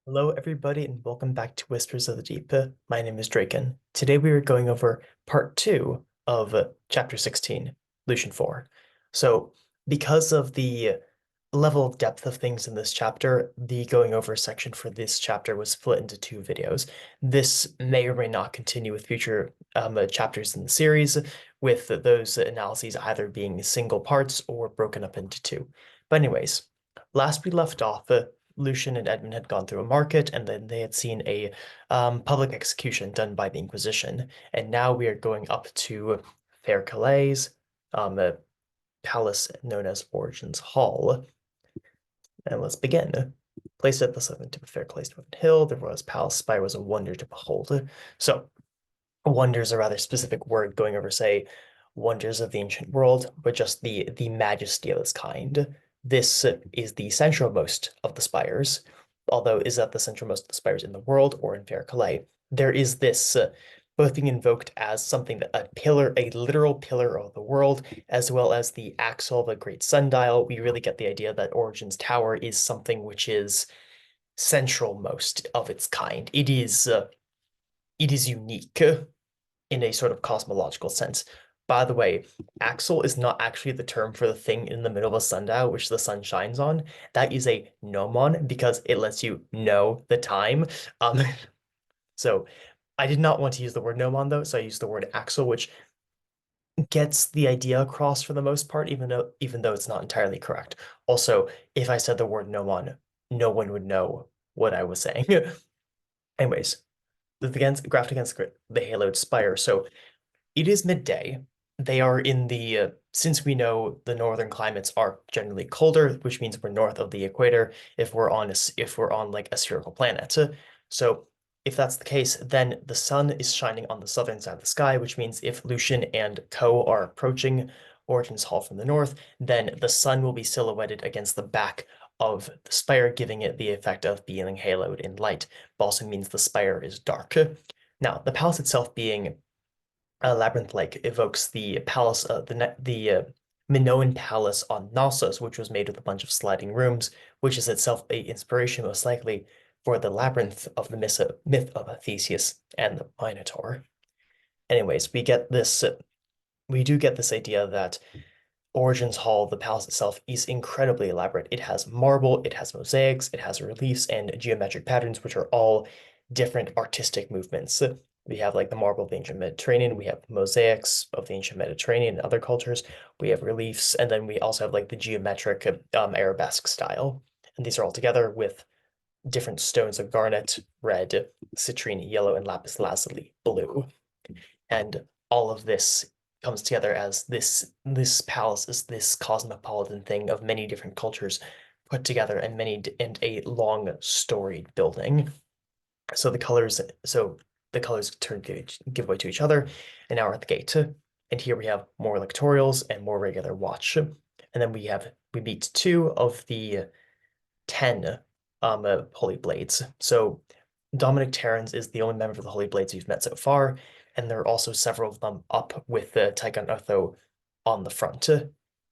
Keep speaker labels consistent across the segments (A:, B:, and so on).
A: Hello, everybody, and welcome back to Whispers of the Deep. My name is Draken. Today we are going over part two of chapter 16, Lucian 4. So, because of the level of depth of things in this chapter, the going over section for this chapter was split into two videos. This may or may not continue with future chapters in the series, with those analyses either being single parts or broken up into two. But anyways, last we left off, Lucian and Edmund had gone through a market, and then they had seen a public execution done by the Inquisition. And now we are going up to Fair Calais, a palace known as Origins Hall. And let's begin. Placed at the southern tip of Fair Calais Hill, the royal palace spire was a wonder to behold. So, wonder is a rather specific word going over, say, wonders of the ancient world, but just the majesty of its kind. This is the centralmost of the spires, although is that the centralmost of the spires in the world or in Fair Calais? There is this both being invoked as something that a pillar, a literal pillar of the world, as well as the axle of a great sundial. We really get the idea that Origin's Tower is something which is centralmost of its kind. It is unique in a sort of cosmological sense. By the way, axle is not actually the term for the thing in the middle of a sundial, which the sun shines on. That is a gnomon because it lets you know the time. Um, so I did not want to use the word gnomon though, so I used the word axle, which gets the idea across for the most part, even though it's not entirely correct. Also, if I said the word gnomon, no one would know what I was saying. Anyways, graphed against the haloed spire. So it is midday. They are in the, since we know the northern climates are generally colder, which means we're north of the equator if we're on like a spherical planet. So if that's the case, then the sun is shining on the southern side of the sky, which means if Lucian and Co are approaching Origins Hall from the north, then the sun will be silhouetted against the back of the spire, giving it the effect of being haloed in light, but also means the spire is dark. Now, the palace itself being labyrinth-like evokes the palace, the Minoan palace on Knossos, which was made with a bunch of sliding rooms, which is itself a inspiration most likely for the labyrinth of the myth of Theseus and the Minotaur. Anyways, we do get this idea that Origins Hall, the palace itself, is incredibly elaborate. It has marble, it has mosaics, it has reliefs and geometric patterns, which are all different artistic movements. We have like the marble of the ancient Mediterranean, we have mosaics of the ancient Mediterranean and other cultures, we have reliefs, and then we also have like the geometric arabesque style. And these are all together with different stones of garnet, red, citrine, yellow, and lapis lazuli, blue. And all of this comes together as this palace is this cosmopolitan thing of many different cultures put together and a long storied building. So the colors give way to each other, and now we're at the gate. And here we have more electorials and more regular watch. And then we meet two of the 10 Holy Blades. So Dominic Terrans is the only member of the Holy Blades you've met so far, and there are also several of them up with the Tygon Otho on the front.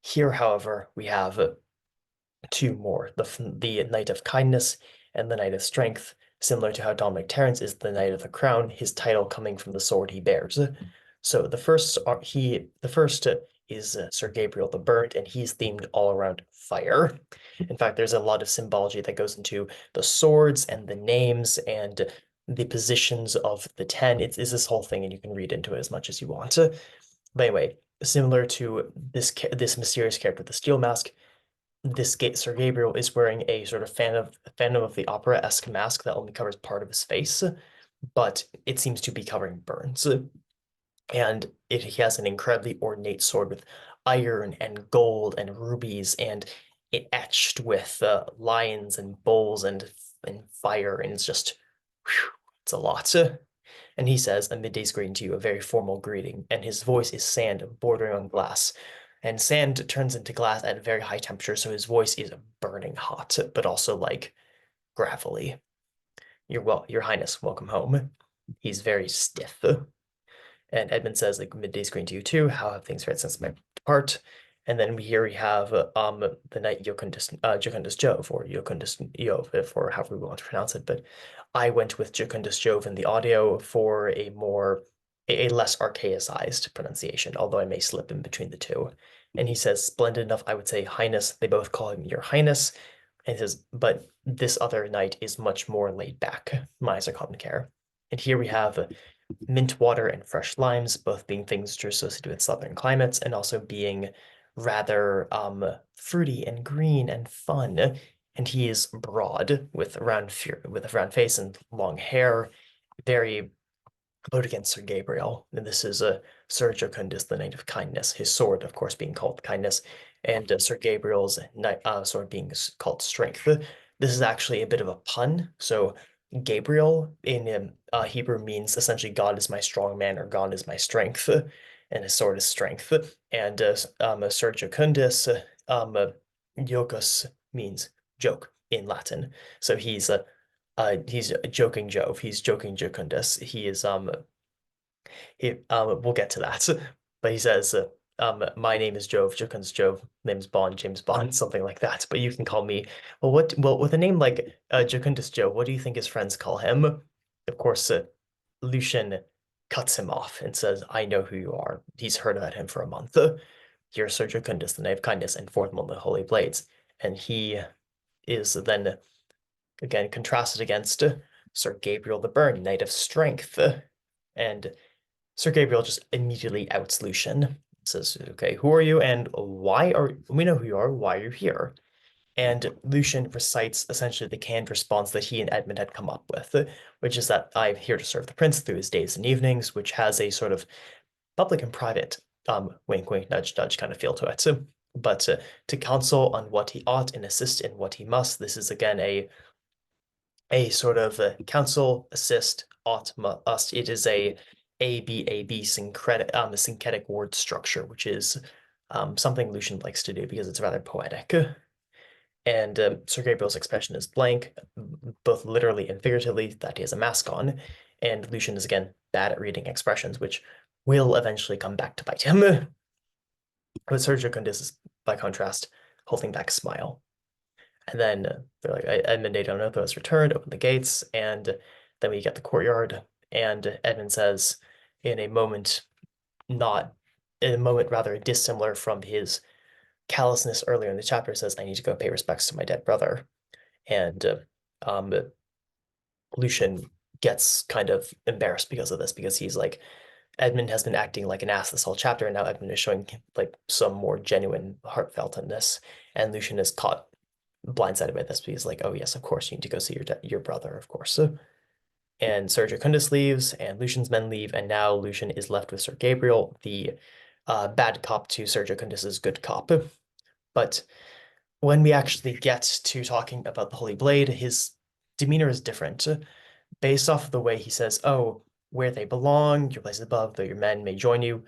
A: Here, however, we have two more, the Knight of Kindness and the Knight of Strength, similar to how Dominic Terrans is the Knight of the Crown, his title coming from the sword he bears. So the first is Sir Gabriel the Burnt, and he's themed all around fire. In fact, there's a lot of symbology that goes into the swords and the names and the positions of the 10. It's this whole thing, and you can read into it as much as you want. But anyway, similar to this mysterious character with the steel mask, Sir Gabriel is wearing a sort of Phantom of the Opera-esque mask that only covers part of his face, but it seems to be covering burns. And he has an incredibly ornate sword with iron and gold and rubies, and it etched with lions and bulls and fire, and it's just, whew, it's a lot. And he says, "A midday's greeting to you, a very formal greeting," and his voice is sand bordering on glass. And sand turns into glass at a very high temperature, so his voice is burning hot, but also like gravelly. Your Highness, welcome home. He's very stiff. And Edmund says, like, "Midday's greeting to you too. How have things fared since my depart?" And then here we have the knight Jucundus Jove, or Jucundus Jove, if or however we want to pronounce it. But I went with Jucundus Jove in the audio for a less archaicized pronunciation, although I may slip in between the two. And he says, splendid enough, I would say Highness. They both call him Your Highness. And he says, but this other knight is much more laid back, Miser Common Care. And here we have mint water and fresh limes, both being things that are associated with southern climates and also being rather fruity and green and fun. And he is broad with a round face and long hair, very out against Sir Gabriel. And this is Sir Jocundus, the Knight of Kindness, his sword, of course, being called Kindness, and Sir Gabriel's sword being called Strength. This is actually a bit of a pun. So Gabriel in Hebrew means essentially God is my strong man or God is my strength, and his sword is strength. And Sir Jocundus, Jocus means joke in Latin. So he's joking Jove. He's joking Jocundus. We'll get to that. But he says, my name is Jove, Jocundus Jove, name's Bond, James Bond, something like that. But you can call me, well, with a name like Jocundus Jove, what do you think his friends call him? Of course, Lucian cuts him off and says, I know who you are. He's heard about him for a month. You're Sir Jocundus, the Knight of Kindness, and fourth one, the Holy Blades. And he is then again contrasted against Sir Gabriel the Burn, Knight of Strength. And Sir Gabriel just immediately outs Lucian. Says, okay, who are you and why are we know who you are, why are you here? And Lucian recites essentially the canned response that he and Edmund had come up with, which is that I'm here to serve the prince through his days and evenings, which has a sort of public and private wink wink nudge nudge kind of feel to it. But to counsel on what he ought and assist in what he must, this is again a sort of counsel, assist, ought, must. It is a syncretic word structure, which is something Lucian likes to do because it's rather poetic. And Sir Gabriel's expression is blank, both literally and figuratively, that he has a mask on. And Lucian is again bad at reading expressions, which will eventually come back to bite him. But Sir Jocundus is, by contrast, holding back a smile. And then they're like, Edmund, they don't know, has returned, open the gates, and then we get the courtyard, and Edmund says, in a moment not in a moment rather dissimilar from his callousness earlier in the chapter, says, I need to go pay respects to my dead brother. And um, Lucian gets kind of embarrassed because of this, because he's like, Edmund has been acting like an ass this whole chapter, and now Edmund is showing like some more genuine heartfeltness, and Lucian is caught blindsided by this because he's like, oh yes, of course you need to go see your brother, of course. And Sir Jocundus leaves, and Lucian's men leave, and now Lucian is left with Sir Gabriel, the bad cop to Sir Jocundus's good cop. But when we actually get to talking about the Holy Blade, his demeanor is different based off of the way he says, oh, where they belong, your place is above, though your men may join you.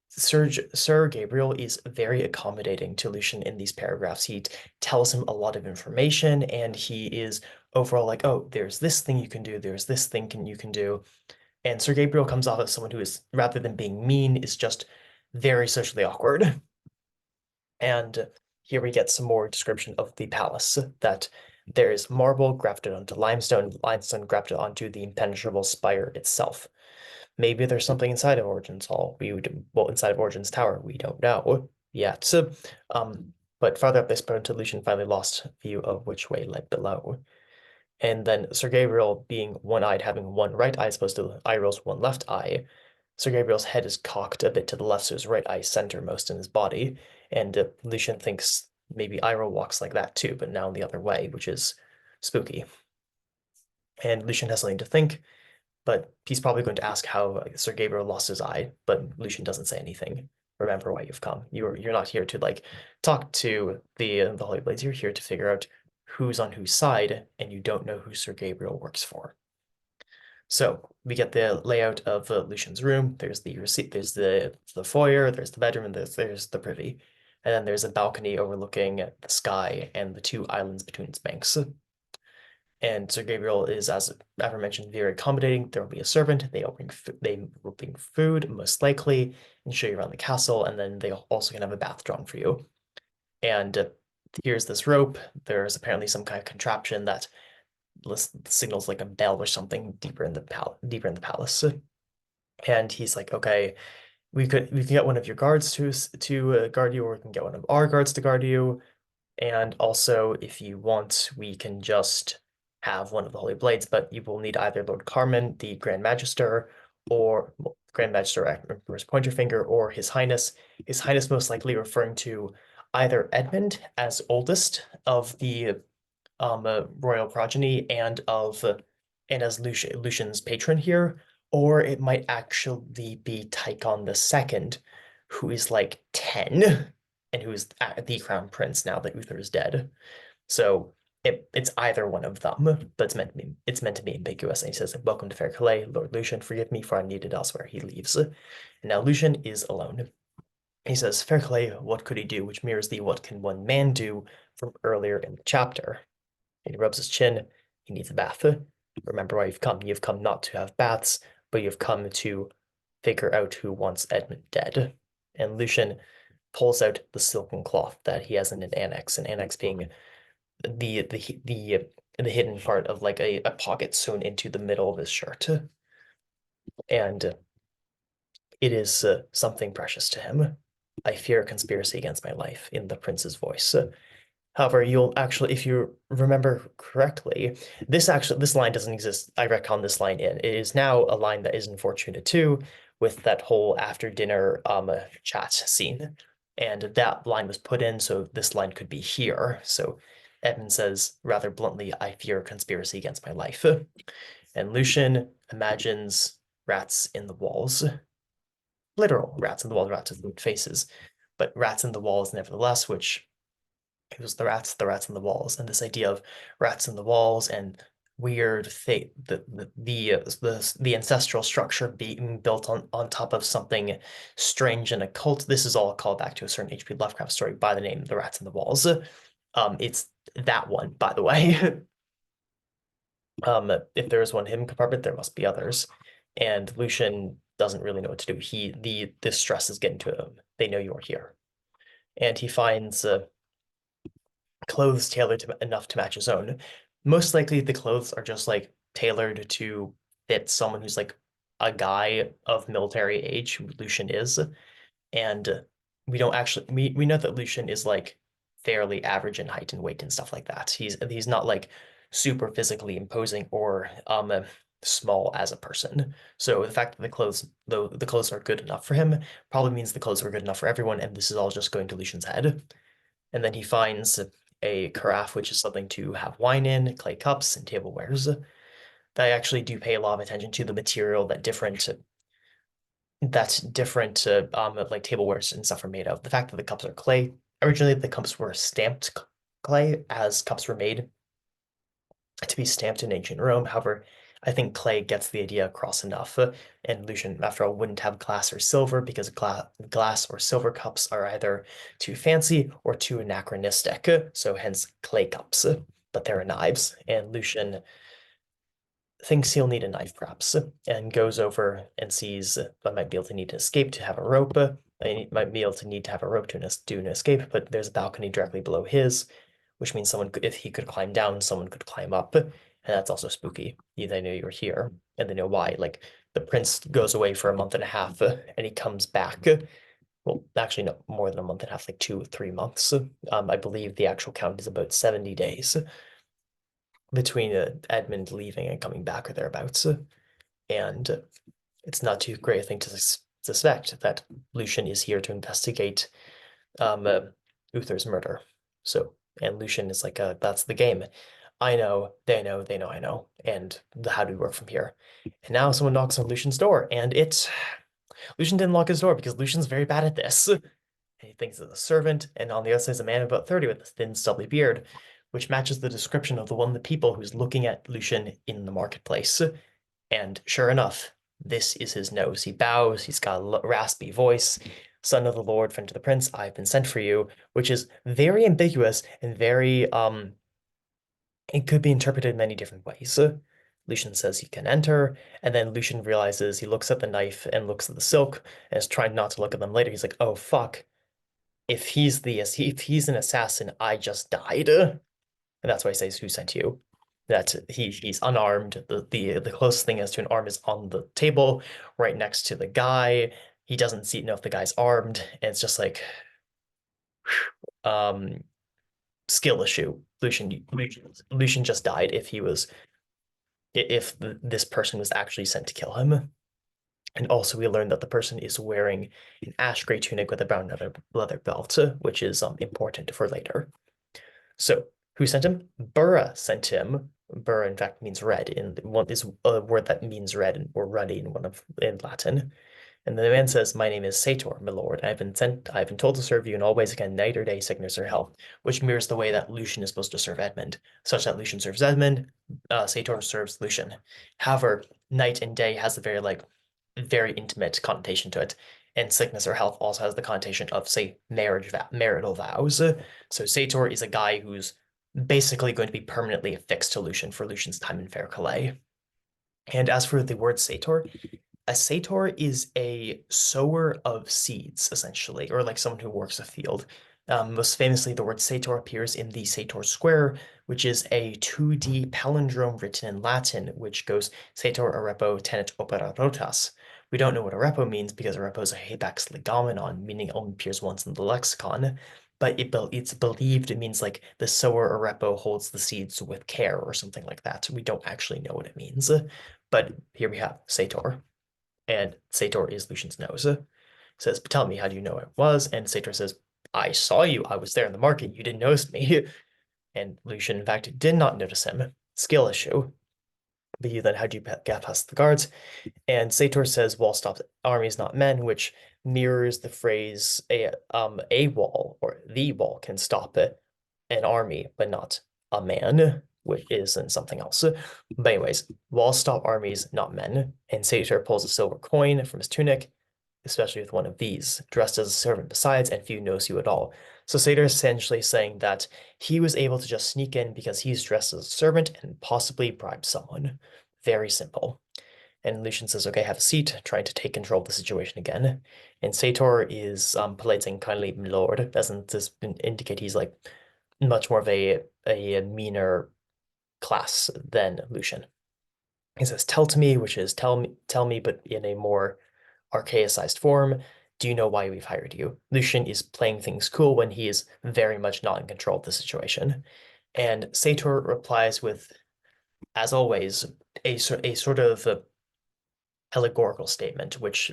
A: Sir Gabriel is very accommodating to Lucian in these paragraphs. He tells him a lot of information, and he is overall like, oh, there's this thing you can do, there's this thing you can do. And Sir Gabriel comes off as someone who is, rather than being mean, is just very socially awkward. And here we get some more description of the palace, that there is marble grafted onto limestone, limestone grafted onto the impenetrable spire itself. Maybe there's something inside of Origin's Hall. Inside of Origin's Tower, we don't know yet. So, but farther up this until Lucian finally lost view of which way led below. And then Sir Gabriel, being one-eyed, having one right eye as opposed to Iroh's one left eye, Sir Gabriel's head is cocked a bit to the left, so his right eye is centermost in his body. And Lucian thinks maybe Iroh walks like that too, but now the other way, which is spooky. And Lucian has something to think, but he's probably going to ask how Sir Gabriel lost his eye, but Lucian doesn't say anything. Remember why you've come. You're not here to like talk to the Holy Blades. You're here to figure out who's on whose side, and you don't know who Sir Gabriel works for. So we get the layout of Lucian's room. There's the receipt, there's the foyer, there's the bedroom, and there's the privy. And then there's a balcony overlooking the sky and the two islands between its banks. And Sir Gabriel is, as aforementioned, very accommodating. There will be a servant. They will bring food, most likely, and show you around the castle. And then they also can have a bath drawn for you. And here's this rope. There's apparently some kind of contraption that signals like a bell or something deeper in the palace. And he's like, okay, we can get one of your guards to guard you, or we can get one of our guards to guard you. And also, if you want, we can just have one of the Holy Blades, but you will need either Lord Carmen, the Grand Magister, or well, Grand Magister Emperor's Pointer Finger, or His Highness. His Highness most likely referring to either Edmund as oldest of the royal progeny and as Lucian's patron here, or it might actually be Tychon the Second, who is like 10 and who is the crown prince now that Uther is dead. So it's either one of them, but it's meant to be ambiguous. And he says, "Welcome to Fair Calais, Lord Lucian. Forgive me, for I'm needed elsewhere." He leaves. And now Lucian is alone. He says, "Fair Calais, what could he do?" Which mirrors the "what can one man do" from earlier in the chapter. And he rubs his chin. He needs a bath. Remember why you've come. You've come not to have baths, but you've come to figure out who wants Edmund dead. And Lucian pulls out the silken cloth that he has in an annex being the hidden part of like a pocket sewn into the middle of his shirt. And it is something precious to him. "I fear a conspiracy against my life," in the prince's voice. However, you'll actually, if you remember correctly, this line doesn't exist. I retcon this line in. It is now a line that is in Fortuna 2 with that whole after dinner chat scene. And that line was put in, so this line could be here. So Edmund says rather bluntly, "I fear a conspiracy against my life." And Lucian imagines rats in the walls. Literal rats in the walls, rats with moved faces, but rats in the walls nevertheless, which it was the rats in the walls, and this idea of rats in the walls and weird fate, the ancestral structure being built on top of something strange and occult. This is all a callback to a certain H.P. Lovecraft story by the name The Rats in the Walls. It's that one, by the way. If there is one hidden compartment, there must be others. And Lucian doesn't really know what to do. The stress is getting to him. They know you're here. And he finds clothes tailored enough to match his own. Most likely the clothes are just like tailored to fit someone who's like a guy of military age, who Lucian is. And we don't actually we know that Lucian is like fairly average in height and weight and stuff like that. He's not like super physically imposing or small as a person. So the fact that the clothes are good enough for him probably means the clothes are good enough for everyone, and this is all just going to Lucian's head. And then he finds a carafe, which is something to have wine in, clay cups, and tablewares. That actually do pay a lot of attention to the material that different like tablewares and stuff are made of. The fact that the cups are clay. Originally, the cups were stamped clay, as cups were made to be stamped in ancient Rome. However, I think clay gets the idea across enough. And Lucian, after all, wouldn't have glass or silver because glass or silver cups are either too fancy or too anachronistic. So hence clay cups, but they're knives. And Lucian thinks he'll need a knife perhaps, and goes over and sees I might be able to need to escape to have a rope. I might be able to need to have a rope to do an escape, but there's a balcony directly below his, which means if he could climb down, someone could climb up. And that's also spooky. They know you're here, and they know why. Like the prince goes away for a month and a half, and he comes back. Well, actually, no, more than a month and a half, like 2 or 3 months. I believe the actual count is about 70 days between Edmund leaving and coming back or thereabouts. And it's not too great a thing to suspect that Lucian is here to investigate Uther's murder. So, and Lucian is like, that's the game. I know, they know, I know. And how do we work from here? And now someone knocks on Lucian's door, and Lucian didn't lock his door because Lucian's very bad at this. He thinks it's a servant, and on the other side is a man about 30 with a thin, stubbly beard, which matches the description of the one of the people who's looking at Lucian in the marketplace. And sure enough, this is his nose. He bows, he's got a raspy voice. "Son of the Lord, friend of the prince, I've been sent for you," which is very ambiguous and very It could be interpreted many different ways. Lucian says he can enter, and then Lucian realizes he looks at the knife and looks at the silk and is trying not to look at them later. He's like, oh fuck, if he's an assassin, I just died. And that's why he says, who sent you? That he's unarmed. The closest thing is to an arm is on the table, right next to the guy. He doesn't know if the guy's armed, and it's just like um skill issue. Lucian just died if this person was actually sent to kill him. And also, we learned that the person is wearing an ash gray tunic with a brown leather belt, which is important for later. So, who sent him? Burra sent him. Burra, in fact, means red. In one is a word that means red or ruddy in Latin. And the man says, my name is Sator, my lord. I've been told to serve you in all ways again, night or day, sickness or health, which mirrors the way that Lucian is supposed to serve Edmund, such that Lucian serves Edmund, Sator serves Lucian. However, night and day has a very intimate connotation to it, and sickness or health also has the connotation of, say, marital vows. So Sator is a guy who's basically going to be permanently affixed to Lucian for Lucian's time in Fair Calais. And as for the word Sator, a sator is a sower of seeds, essentially, or like someone who works a field. Most famously, the word sator appears in the Sator Square, which is a 2D palindrome written in Latin, which goes Sator arepo tenet opera rotas. We don't know what arepo means because arepo is a hapax legomenon, meaning it only appears once in the lexicon, but it's believed it means like the sower arepo holds the seeds with care or something like that. We don't actually know what it means, but here we have Sator. And Sator is Lucian's nose. Says, tell me, how do you know it was? And Sator says, I saw you. I was there in the market. You didn't notice me. And Lucian, in fact, did not notice him. Skill issue. But you then, how do you get past the guards? And Sator says, wall stops armies, not men, which mirrors the phrase a wall or the wall can stop an army, but not a man, which is in something else. But anyways, walls stop armies, not men. And Sator pulls a silver coin from his tunic, especially with one of these, dressed as a servant besides, and few knows you at all. So Sator is essentially saying that he was able to just sneak in because he's dressed as a servant and possibly bribe someone. Very simple. And Lucian says, okay, have a seat, trying to take control of the situation again. And Sator is polite saying kindly, my lord, doesn't this indicate he's like much more of a meaner class than Lucian. He says, tell to me, which is tell me, but in a more archaicized form. Do you know why we've hired you? Lucian is playing things cool when he is very much not in control of the situation. And Sator replies with, as always, a sort of allegorical statement, which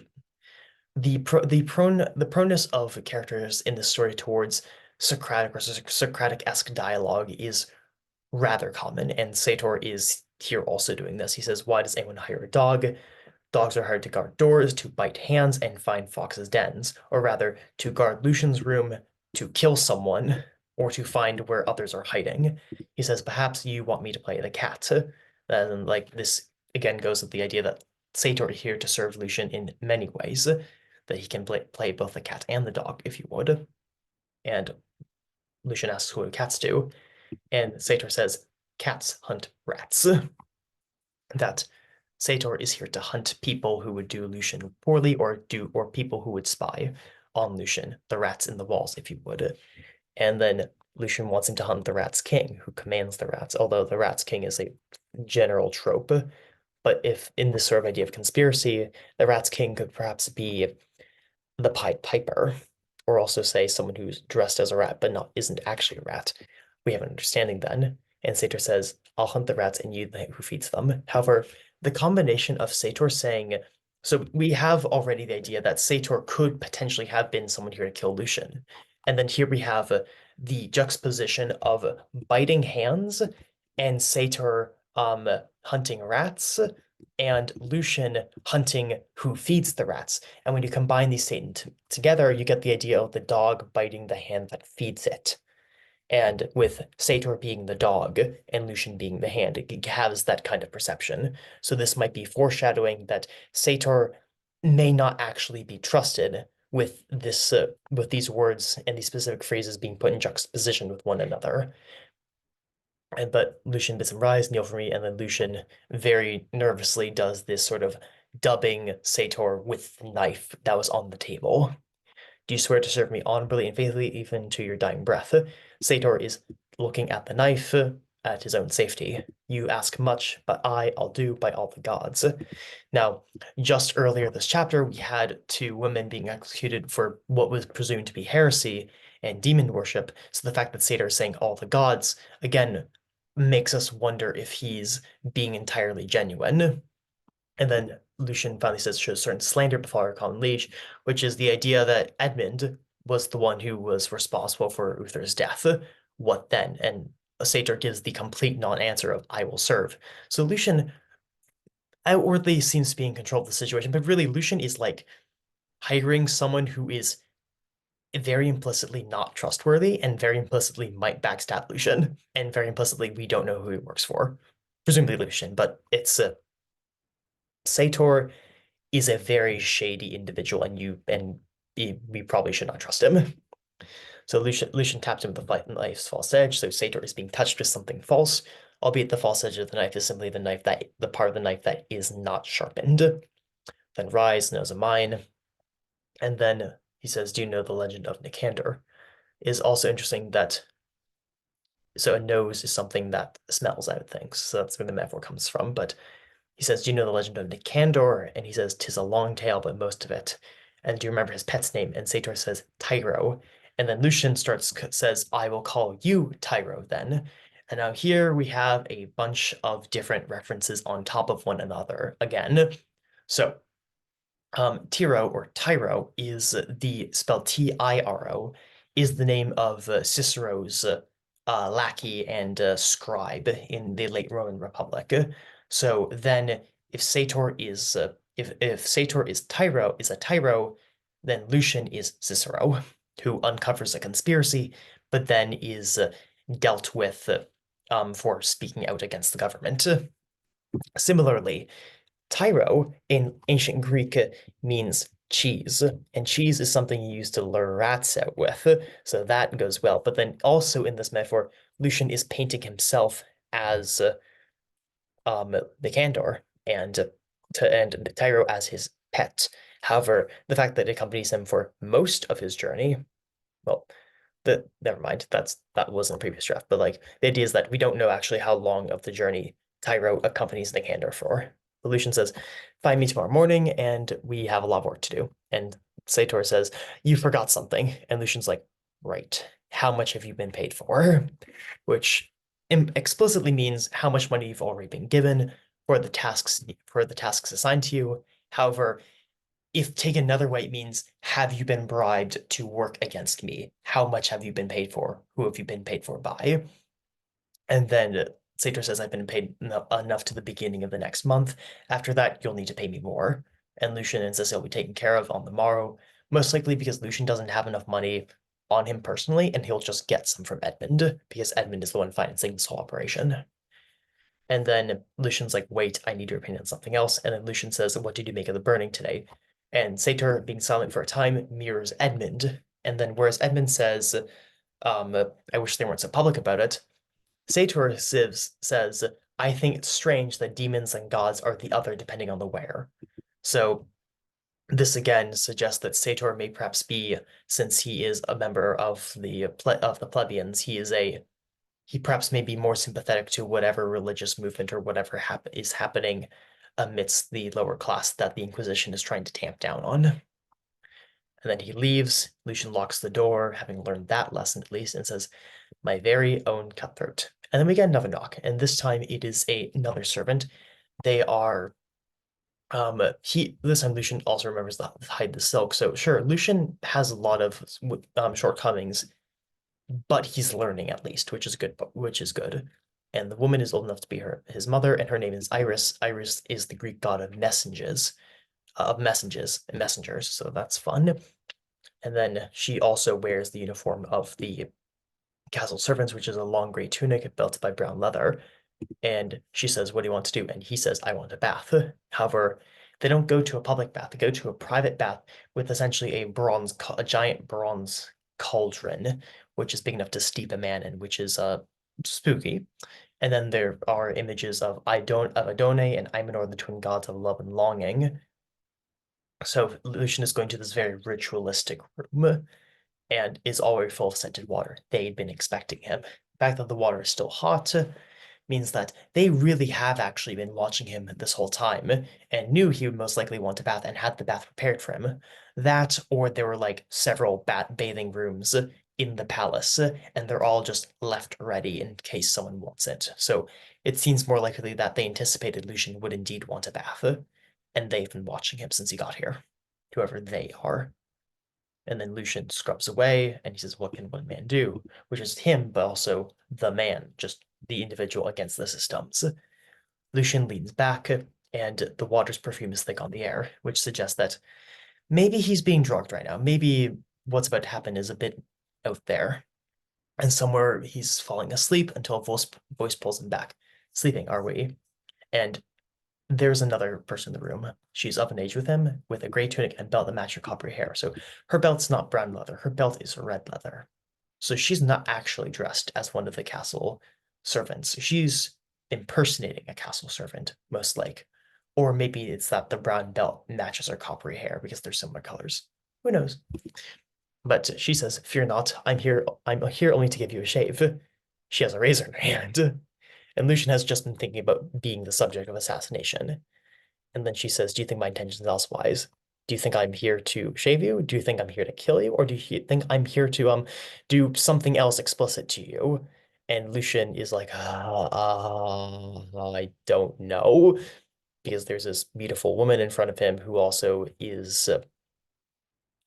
A: the proneness of characters in this story towards Socratic or Socratic-esque dialogue is rather common, and Sator is here also doing this. He says, why does anyone hire a dog? Dogs are hired to guard doors, to bite hands, and find foxes' dens, or rather, to guard Lucian's room, to kill someone, or to find where others are hiding. He says, perhaps you want me to play the cat. And like this again goes with the idea that Sator is here to serve Lucian in many ways, that he can play both the cat and the dog if you would. And Lucian asks who cats do, and Sator says, cats hunt rats. That Sator is here to hunt people who would do Lucian poorly or people who would spy on Lucian, the rats in the walls, if you would. And then Lucian wants him to hunt the Rat's King, who commands the rats, although the Rat's King is a general trope. But if in this sort of idea of conspiracy, the Rat's King could perhaps be the Pied Piper, or also say someone who's dressed as a rat but isn't actually a rat. We have an understanding then. And Sator says, I'll hunt the rats and you who feeds them. However, the combination of Sator saying, so we have already the idea that Sator could potentially have been someone here to kill Lucian. And then here we have the juxtaposition of biting hands and Sator hunting rats and Lucian hunting who feeds the rats. And when you combine these together, you get the idea of the dog biting the hand that feeds it. And with Sator being the dog and Lucian being the hand, it has that kind of perception. So this might be foreshadowing that Sator may not actually be trusted with with these words and these specific phrases being put in juxtaposition with one another. but Lucien bids him rise, kneel for me, and then Lucien very nervously does this sort of dubbing Sator with the knife that was on the table. Do you swear to serve me honorably and faithfully, even to your dying breath? Sator is looking at the knife, at his own safety. You ask much, but I'll do by all the gods. Now, just earlier this chapter, we had two women being executed for what was presumed to be heresy and demon worship. So the fact that Sator is saying all the gods, again, makes us wonder if he's being entirely genuine. And then Lucian finally says, shows certain slander before our common liege, which is the idea that Edmund was the one who was responsible for Uther's death. What then? And Sator gives the complete non-answer of, I will serve. So Lucian outwardly seems to be in control of the situation, but really Lucian is like hiring someone who is very implicitly not trustworthy and very implicitly might backstab Lucian, and very implicitly we don't know who he works for. Presumably Lucian, but it's Sator is a very shady individual, and we probably should not trust him. So Lucian tapped him with the knife's false edge. So Sator is being touched with something false, albeit the false edge of the knife is simply the part of the knife that is not sharpened. Then rise, nose of mine, and then he says, "Do you know the legend of Nicander?" Is also interesting that so a nose is something that smells out things. So that's where the metaphor comes from. But he says, "Do you know the legend of Nicander?" And he says, "'Tis a long tale, but most of it." And do you remember his pet's name? And Sator says, Tyro. And then Lucian says, "I will call you Tyro then." And now here we have a bunch of different references on top of one another again. So Tiro or Tyro is the spelled Tiro is the name of Cicero's lackey and scribe in the late Roman Republic. So then, if Sator is if Sator is a Tyro, then Lucian is Cicero, who uncovers a conspiracy, but then is dealt with for speaking out against the government. Similarly, Tyro in ancient Greek means cheese, and cheese is something you use to lure rats out with, so that goes well. But then also in this metaphor, Lucian is painting himself as Nicander and Tyro as his pet. However, the fact that it accompanies him for most of his journey, well, never mind, that wasn't a previous draft, but like the idea is that we don't know actually how long of the journey Tyro accompanies Nicander for. Lucian says, "Find me tomorrow morning, and we have a lot of work to do." And Sator says, "You forgot something." And Lucian's like, "Right. How much have you been paid for?" Which explicitly means how much money you've already been given for the tasks assigned to you. However, if taken another way, it means have you been bribed to work against me? How much have you been paid for? Who have you been paid for by? And then Sator says, I've been paid enough to the beginning of the next month. After that, you'll need to pay me more. And Lucian insists he'll be taken care of on the morrow, most likely because Lucian doesn't have enough money on him personally, and he'll just get some from Edmund, because Edmund is the one financing this whole operation. And then Lucian's like, wait, I need your opinion on something else. And then Lucian says, what did you make of the burning today? And Sator, being silent for a time, mirrors Edmund. And then whereas Edmund says, I wish they weren't so public about it, Sator says, I think it's strange that demons and gods are the other depending on the wearer. So this again suggests that Sator may perhaps be, since he is a member of the plebeians, he perhaps may be more sympathetic to whatever religious movement or whatever is happening amidst the lower class that the Inquisition is trying to tamp down on. And then he leaves. Lucian locks the door, having learned that lesson at least, and says, my very own cutthroat. And then we get another knock, and this time it is another servant. They are this time Lucian also remembers to hide the silk. So sure, Lucian has a lot of shortcomings, but he's learning at least, which is good. And the woman is old enough to be his mother, and her name is Iris. Iris is the Greek god of messengers, and messengers. So that's fun. And then she also wears the uniform of the castle servants, which is a long gray tunic belted by brown leather. And she says, what do you want to do? And he says, I want a bath. However, they don't go to a public bath. They go to a private bath with essentially a giant bronze cauldron, which is big enough to steep a man in, which is spooky. And then there are images of Adone and Imanor, the twin gods of love and longing. So Lucian is going to this very ritualistic room and is already full of scented water. They'd been expecting him. The fact that the water is still hot means that they really have actually been watching him this whole time and knew he would most likely want a bath and had the bath prepared for him. That, or there were like several bathing rooms in the palace, and they're all just left ready in case someone wants it. So it seems more likely that they anticipated Lucian would indeed want a bath, and they've been watching him since he got here, whoever they are. And then Lucian scrubs away and he says, what can one man do? Which is him, but also the man, just the individual against the systems. Lucian leans back and the water's perfume is thick on the air, which suggests that maybe he's being drugged right now. Maybe what's about to happen is a bit out there. And somewhere he's falling asleep until a voice pulls him back. Sleeping, are we? And there's another person in the room. She's of an age with him, with a gray tunic and belt that match her coppery hair. So her belt's not brown leather. Her belt is red leather. So she's not actually dressed as one of the castle servants. She's impersonating a castle servant, most like. Or maybe it's that the brown belt matches her coppery hair because they're similar colors. Who knows? But she says, "Fear not. I'm here only to give you a shave." She has a razor in her hand. And Lucian has just been thinking about being the subject of assassination. And then she says, "Do you think my intentions are elsewise? Do you think I'm here to shave you? Do you think I'm here to kill you? Or do you think I'm here to do something else explicit to you?" And Lucian is like, I don't know, because there's this beautiful woman in front of him who also is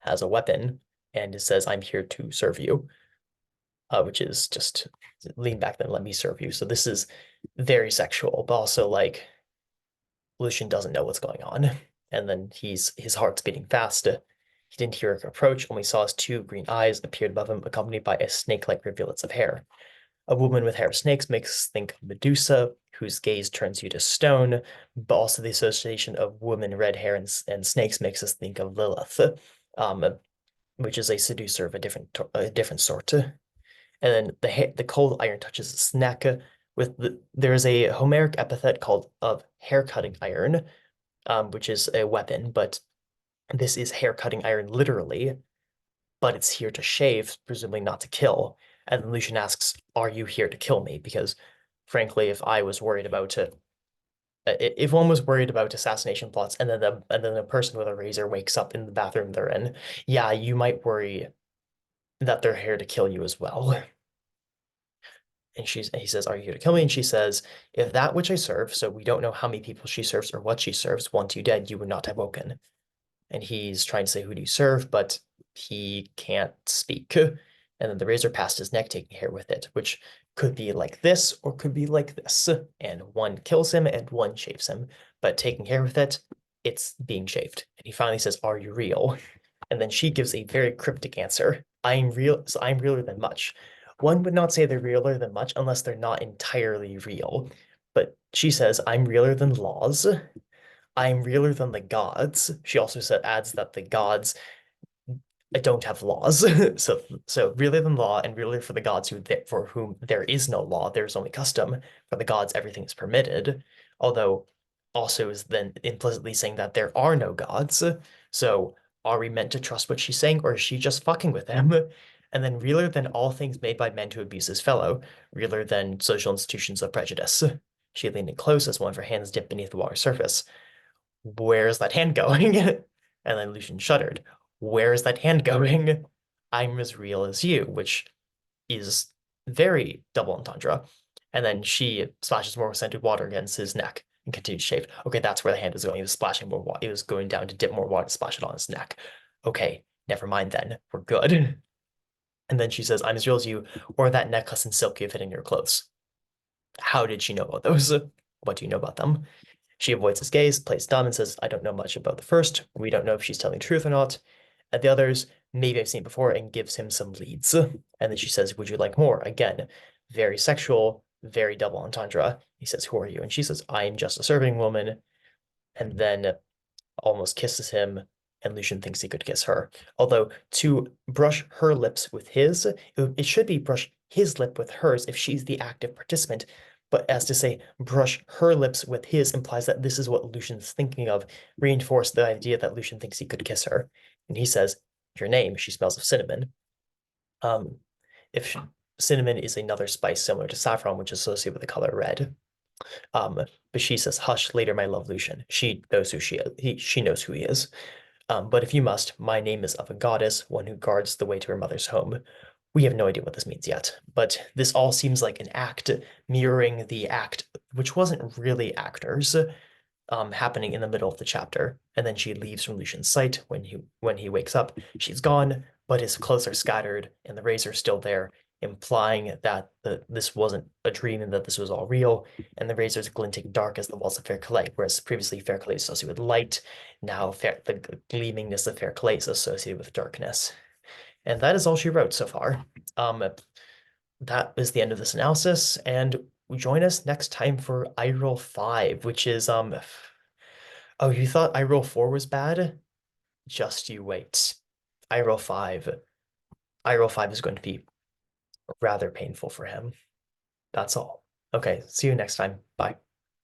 A: has a weapon and says, "I'm here to serve you," which is just lean back, then let me serve you. So this is very sexual, but also like Lucian doesn't know what's going on. And then his heart's beating fast. He didn't hear her approach, only saw his two green eyes appeared above him, accompanied by a snake-like rivulets of hair. A woman with hair of snakes makes think of Medusa, whose gaze turns you to stone, but also the association of woman, red hair, and snakes makes us think of Lilith, um, which is a seducer of a different sort. And then the cold iron touches his neck. There is a Homeric epithet called of hair cutting iron, which is a weapon, but this is hair cutting iron literally, but it's here to shave, presumably not to kill. And Lucian asks, "Are you here to kill me?" Because frankly, if one was worried about assassination plots, and then a person with a razor wakes up in the bathroom they're in, yeah, you might worry that they're here to kill you as well. And he says, "Are you here to kill me?" And she says, "If that which I serve," so we don't know how many people she serves or what she serves, "want you dead, you would not have woken." And he's trying to say, "Who do you serve?" But he can't speak. And then the razor passed his neck, taking hair with it, which could be like this or could be like this. And one kills him and one shaves him. But taking hair with it, it's being shaved. And he finally says, "Are you real?" And then she gives a very cryptic answer. "I'm real, so I'm realer than much." One would not say they're realer than much unless they're not entirely real. But she says, "I'm realer than laws. I'm realer than the gods." She also adds that the gods don't have laws. So realer than law and realer for the gods for whom there is no law, there's only custom. For the gods, everything is permitted. Although also is then implicitly saying that there are no gods. So are we meant to trust what she's saying, or is she just fucking with them? And then realer than all things made by men to abuse his fellow, realer than social institutions of prejudice. She leaned in close as one of her hands dipped beneath the water's surface. "Where's that hand going?" And then Lucian shuddered. "Where's that hand going?" "I'm as real as you," which is very double entendre. And then she splashes more scented water against his neck and continues to shave. Okay, that's where the hand was going. He was splashing more water. He was going down to dip more water to splash it on his neck. Okay, never mind then. We're good. And then she says, "I'm as real as you, or that necklace and silk you fit in your clothes." How did she know about those? What do you know about them? She avoids his gaze, plays dumb, and says, "I don't know much about the first. We don't know if she's telling the truth or not. At the others, maybe I've seen it before," and gives him some leads. And then she says, "Would you like more?" Again, very sexual, very double entendre. He says, "Who are you?" And she says, "I am just a serving woman." And then almost kisses him. and Lucien thinks he could kiss her. Although to brush her lips with his, it should be brush his lip with hers if she's the active participant. But as to say brush her lips with his implies that this is what Lucien's thinking of, reinforce the idea that Lucien thinks he could kiss her. And he says, your name, she smells of cinnamon. Um, if cinnamon is another spice similar to saffron, which is associated with the color red. But she says, "Hush, later, my love, Lucian. She knows who she is. She knows who he is. But if you must, my name is of a goddess, one who guards the way to her mother's home." We have no idea what this means yet, but this all seems like an act mirroring the act, which wasn't really actors, happening in the middle of the chapter. And then she leaves from Lucian's sight when he wakes up. She's gone, but his clothes are scattered, and the razor is still there, implying that this wasn't a dream and that this was all real. And the razor is glinting dark as the walls of Fair Calais, whereas previously Fair Calais is associated with light. Now the gleamingness of Fair Calais is associated with darkness. And that is all she wrote so far. That is the end of this analysis, and join us next time for I roll 5, which is oh, you thought I roll 4 was bad? Just you wait. I roll 5. I roll 5 is going to be rather painful for him. That's all. Okay, see you next time. Bye.